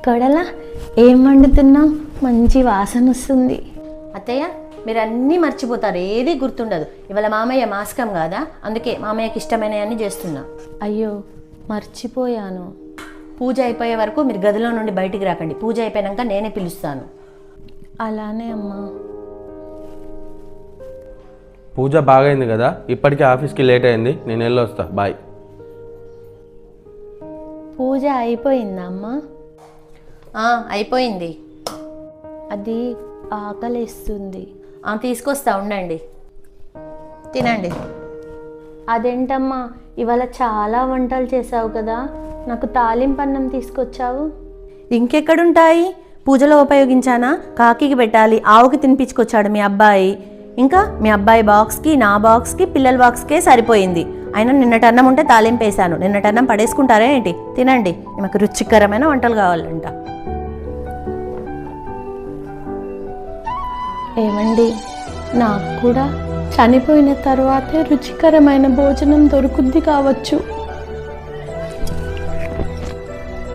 కొడలా ఏం వండుతున్నావు? మంచి వాసన వస్తుంది. అత్తయ్య మీరు అన్నీ మర్చిపోతారు, ఏది గుర్తుండదు. ఇవాళ మామయ్య మాస్కం కాదా, అందుకే మామయ్యకి ఇష్టమైనవన్నీ చేస్తున్నా. అయ్యో మర్చిపోయాను. పూజ అయిపోయే వరకు మీరు గదిలో నుండి బయటికి రాకండి. పూజ అయిపోయాక నేనే పిలుస్తాను. అలానే అమ్మా. పూజ బాగైంది కదా, ఇప్పటికే ఆఫీస్కి లేట్ అయింది, నేను వెళ్ళొస్తా. బాయ్. పూజ అయిపోయిందా అమ్మా? అయిపోయింది. అది ఆకలిస్తుంది. తీసుకొస్తా, ఉండండి, తినండి. అదేంటమ్మా ఇవాళ చాలా వంటలు చేసావు కదా, నాకు తాలింపు అన్నం తీసుకొచ్చావు. ఇంకెక్కడుంటాయి, పూజలో ఉపయోగించానా? కాకికి పెట్టాలి, ఆవుకి తినిపించుకొచ్చాడు మీ అబ్బాయి. ఇంకా మీ అబ్బాయి బాక్స్కి, నా బాక్స్కి, పిల్లల బాక్స్కే సరిపోయింది. అయినా నిన్నటి అన్నం ఉంటే తాలింపు వేసాను. నిన్నటి అన్నం పడేసుకుంటారా ఏంటి? తినండి, మాకు రుచికరమైన వంటలు కావాలంట. ఏమండి, నాకు కూడా చనిపోయిన తర్వాతే రుచికరమైన భోజనం దొరుకుద్ది కావచ్చు.